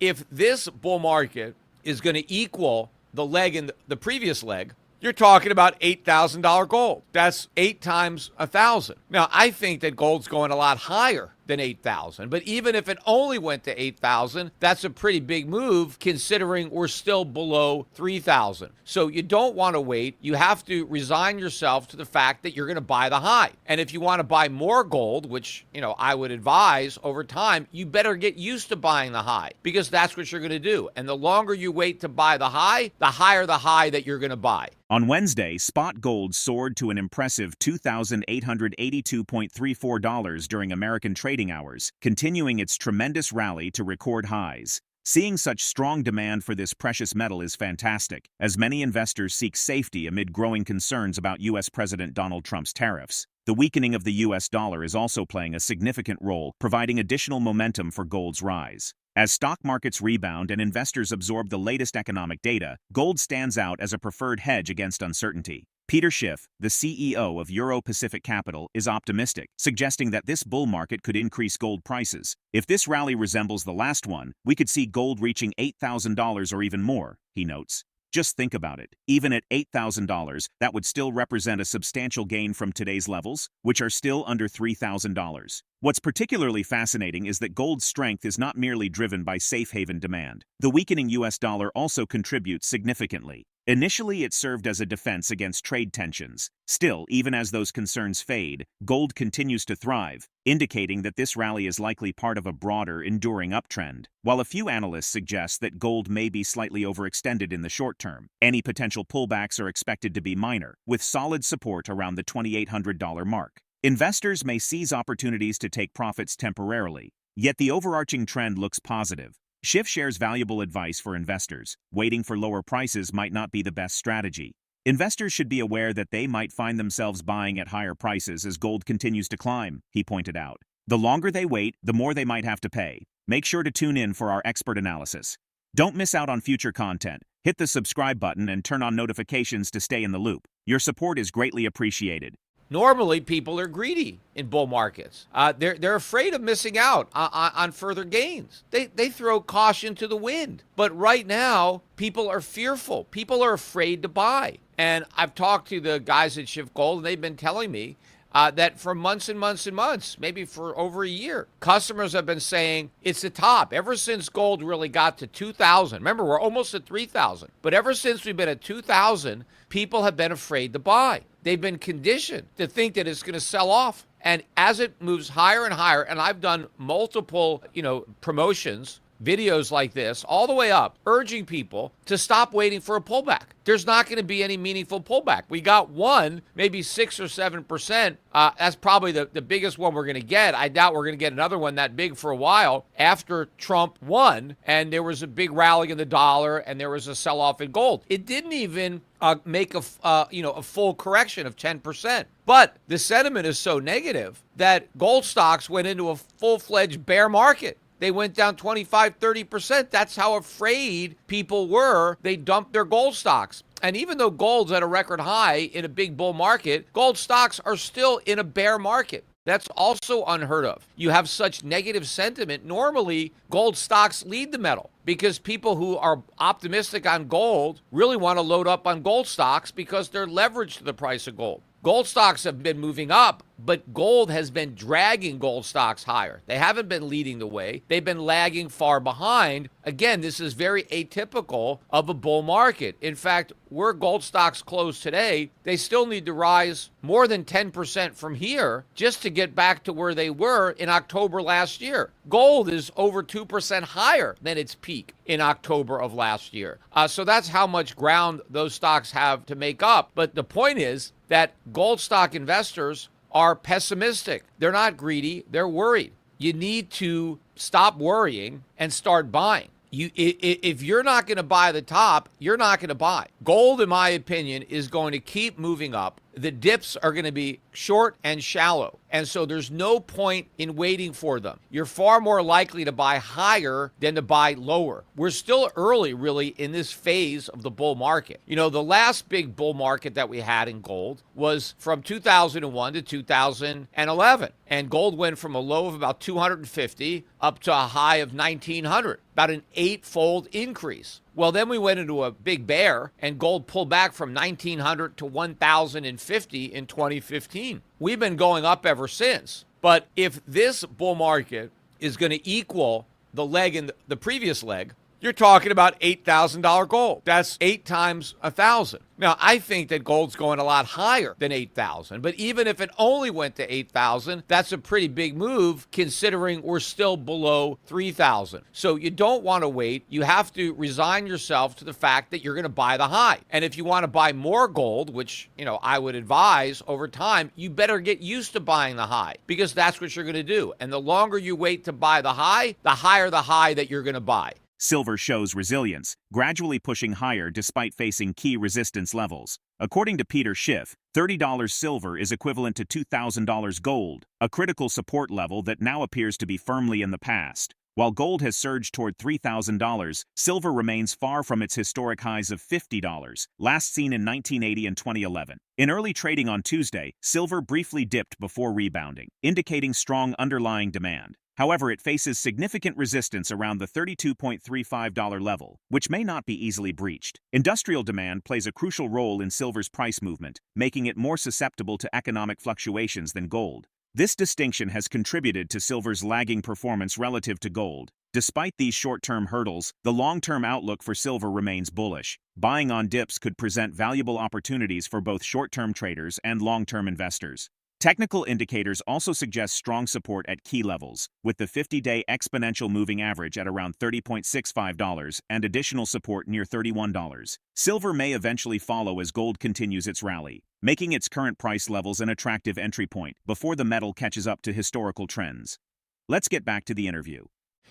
if this bull market is going to equal the leg in the previous leg, you're talking about $8,000 gold. That's 8 times 1,000. Now, I think that gold's going a lot higher than 8,000. But even if it only went to 8,000, that's a pretty big move considering we're still below 3,000. So you don't want to wait. You have to resign yourself to the fact that you're going to buy the high. And if you want to buy more gold, which, I would advise over time, you better get used to buying the high because that's what you're going to do. And the longer you wait to buy the higher the high that you're going to buy. On Wednesday, spot gold soared to an impressive $2,882.34 during American trading hours, continuing its tremendous rally to record highs. Seeing such strong demand for this precious metal is fantastic, as many investors seek safety amid growing concerns about U.S. President Donald Trump's tariffs. The weakening of the U.S. dollar is also playing a significant role, providing additional momentum for gold's rise. As stock markets rebound and investors absorb the latest economic data, gold stands out as a preferred hedge against uncertainty. PeterSchiff, the CEO of Euro-Pacific Capital, is optimistic, suggesting that this bull market could increase gold prices. If this rally resembles the last one, we could see gold reaching $8,000 or even more, he notes. Just think about it. Even at $8,000, that would still represent a substantial gain from today's levels, which are still under $3,000. What's particularly fascinating is that gold's strength is not merely driven by safe haven demand. The weakening U.S. dollar also contributes significantly. Initially, it served as a defense against trade tensions. Still, even as those concerns fade, gold continues to thrive, indicating that this rally is likely part of a broader, enduring uptrend. While a few analysts suggest that gold may be slightly overextended in the short term, any potential pullbacks are expected to be minor, with solid support around the $2,800 mark. Investors may seize opportunities to take profits temporarily, yet the overarching trend looks positive. Schiff shares valuable advice for investors. Waiting for lower prices might not be the best strategy. Investors should be aware that they might find themselves buying at higher prices as gold continues to climb, he pointed out. The longer they wait, the more they might have to pay. Make sure to tune in for our expert analysis. Don't miss out on future content. Hit the subscribe button and turn on notifications to stay in the loop. Your support is greatly appreciated. Normally, people are greedy in bull markets. They're afraid of missing out on further gains. They throw caution to the wind. But right now, people are fearful. People are afraid to buy. And I've talked to the guys at Schiff Gold, and they've been telling me that for months and months and months, maybe for over a year, customers have been saying it's the top. Ever since gold really got to 2,000, remember, we're almost at 3,000. But ever since we've been at 2,000, people have been afraid to buy. They've been conditioned to think that it's going to sell off. And as it moves higher and higher, and I've done multiple, promotions, videos like this, all the way up, urging people to stop waiting for a pullback. There's not going to be any meaningful pullback. We got one, maybe 6 or 7%. That's probably the biggest one we're going to get. I doubt we're going to get another one that big for a while after Trump won, and there was a big rally in the dollar, and there was a sell-off in gold. It didn't even make a full correction of 10%. But the sentiment is so negative that gold stocks went into a full-fledged bear market. They went down 25, 30%. That's how afraid people were. They dumped their gold stocks. And even though gold's at a record high in a big bull market, gold stocks are still in a bear market. That's also unheard of. You have such negative sentiment. Normally, gold stocks lead the metal because people who are optimistic on gold really want to load up on gold stocks because they're leveraged to the price of gold. Gold stocks have been moving up, but gold has been dragging gold stocks higher. They haven't been leading the way. They've been lagging far behind. Again, this is very atypical of a bull market. In fact, where gold stocks close today, they still need to rise more than 10% from here just to get back to where they were in October last year. Gold is over 2% higher than its peak in October of last year. So that's how much ground those stocks have to make up. But the point is that gold stock investors are pessimistic. They're not greedy. They're worried. You need to stop worrying and start buying. If you're not going to buy the top, you're not going to buy. Gold, in my opinion, is going to keep moving up. the dips are going to be short and shallow. And so there's no point in waiting for them. You're far more likely to buy higher than to buy lower. We're still early, really, in this phase of the bull market. The last big bull market that we had in gold was from 2001 to 2011. And gold went from a low of about 250 up to a high of 1900, about an 8-fold increase. Well, then we went into a big bear, and gold pulled back from 1900 to 1050 in 2015. We've been going up ever since. But if this bull market is going to equal the leg in the previous leg, you're talking about $8,000 gold. That's 8 times 1,000. Now, I think that gold's going a lot higher than 8,000, but even if it only went to 8,000, that's a pretty big move considering we're still below 3,000. So you don't want to wait. You have to resign yourself to the fact that you're going to buy the high. And if you want to buy more gold, which, I would advise over time, you better get used to buying the high because that's what you're going to do. And the longer you wait to buy the higher the high that you're going to buy. Silver shows resilience, gradually pushing higher despite facing key resistance levels. According to PeterSchiff, $30 silver is equivalent to $2,000 gold, a critical support level that now appears to be firmly in the past. While gold has surged toward $3,000, silver remains far from its historic highs of $50, last seen in 1980 and 2011. In early trading on Tuesday, silver briefly dipped before rebounding, indicating strong underlying demand. However, it faces significant resistance around the $32.35 level, which may not be easily breached. Industrial demand plays a crucial role in silver's price movement, making it more susceptible to economic fluctuations than gold. This distinction has contributed to silver's lagging performance relative to gold. Despite these short-term hurdles, the long-term outlook for silver remains bullish. Buying on dips could present valuable opportunities for both short-term traders and long-term investors. Technical indicators also suggest strong support at key levels, with the 50-day exponential moving average at around $30.65 and additional support near $31. Silver may eventually follow as gold continues its rally, making its current price levels an attractive entry point before the metal catches up to historical trends. Let's get back to the interview.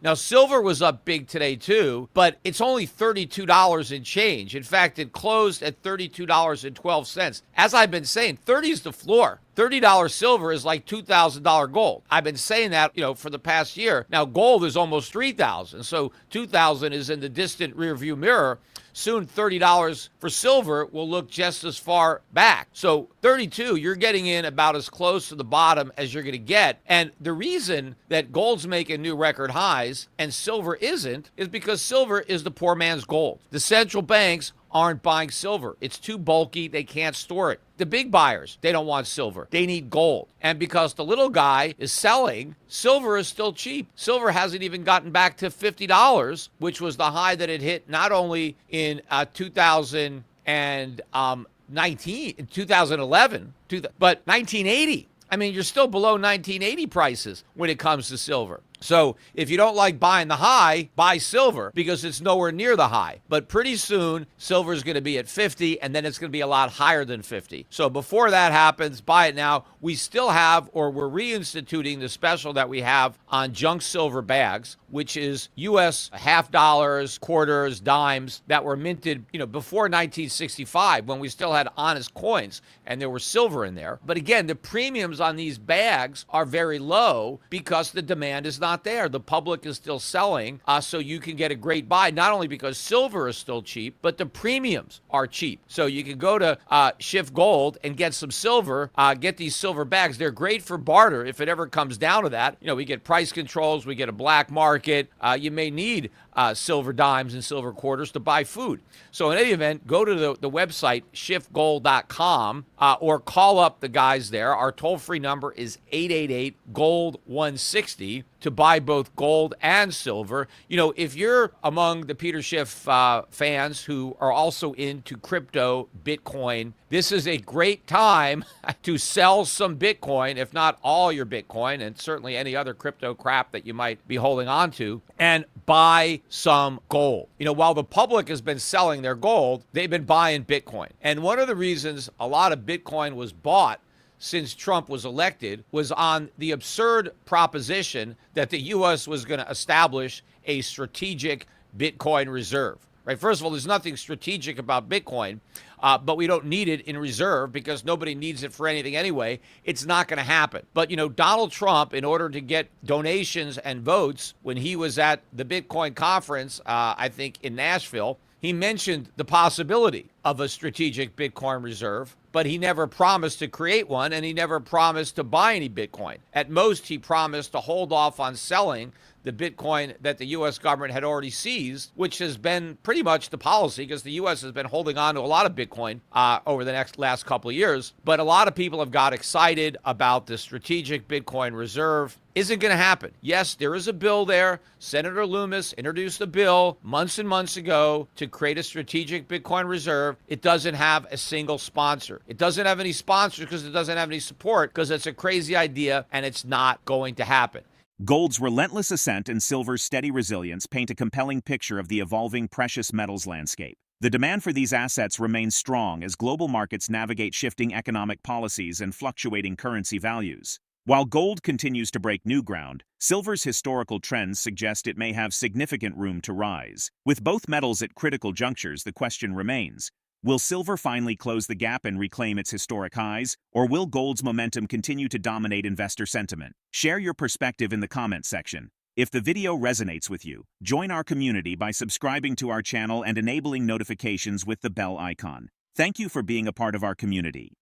Now, silver was up big today, too, but it's only $32 and change. In fact, it closed at $32.12. As I've been saying, 30 is the floor. $30 silver is like $2,000 gold. I've been saying that, for the past year. Now, gold is almost $3,000, so $2,000 is in the distant rearview mirror. Soon, $30 for silver will look just as far back. So 32, you're getting in about as close to the bottom as you're going to get. And the reason that gold's making new record highs and silver isn't is because silver is the poor man's gold. The central banks aren't buying silver. It's too bulky. They can't store it. The big buyers, they don't want silver. They need gold. And because the little guy is selling, silver is still cheap. Silver hasn't even gotten back to $50, which was the high that it hit not only in 2011, but 1980. I mean, you're still below 1980 prices when it comes to silver. So if you don't like buying the high, buy silver because it's nowhere near the high. But pretty soon, silver is going to be at 50, and then it's going to be a lot higher than 50. So before that happens, buy it now. We still have, or we're reinstituting the special that we have on junk silver bags, which is U.S. half dollars, quarters, dimes that were minted, before 1965 when we still had honest coins and there was silver in there. But again, the premiums on these bags are very low because the demand is not there. The public is still selling, so you can get a great buy, not only because silver is still cheap, but the premiums are cheap. So you can go to Schiff Gold and get some silver, get these silver bags. They're great for barter if it ever comes down to that. We get price controls, we get a black market. You may need silver dimes and silver quarters to buy food. So in any event, go to the website, schiffgold.com, or call up the guys there. Our toll-free number is 888-GOLD-160 to buy both gold and silver. If you're among the PeterSchiff fans who are also into crypto, Bitcoin, this is a great time to sell some Bitcoin, if not all your Bitcoin, and certainly any other crypto crap that you might be holding on to, and buy some gold. While the public has been selling their gold, they've been buying Bitcoin. And one of the reasons a lot of Bitcoin was bought since Trump was elected was on the absurd proposition that the U.S. was going to establish a strategic Bitcoin reserve. right? First of all, there's nothing strategic about Bitcoin, but we don't need it in reserve because nobody needs it for anything anyway. It's not going to happen. But, Donald Trump, in order to get donations and votes, when he was at the Bitcoin conference, I think in Nashville, he mentioned the possibility of a strategic Bitcoin reserve, but he never promised to create one, and he never promised to buy any Bitcoin. At most, he promised to hold off on selling the Bitcoin that the U.S. government had already seized, which has been pretty much the policy because the U.S. has been holding on to a lot of Bitcoin over the last couple of years. But a lot of people have got excited about the strategic Bitcoin reserve. Isn't going to happen. Yes, there is a bill there. Senator Loomis introduced a bill months and months ago to create a strategic Bitcoin reserve. It doesn't have a single sponsor. It doesn't have any sponsors because it doesn't have any support because it's a crazy idea and it's not going to happen. Gold's relentless ascent and silver's steady resilience paint a compelling picture of the evolving precious metals landscape. The demand for these assets remains strong as global markets navigate shifting economic policies and fluctuating currency values. While gold continues to break new ground, silver's historical trends suggest it may have significant room to rise. With both metals at critical junctures, the question remains: will silver finally close the gap and reclaim its historic highs, or will gold's momentum continue to dominate investor sentiment? Share your perspective in the comments section. If the video resonates with you, join our community by subscribing to our channel and enabling notifications with the bell icon. Thank you for being a part of our community.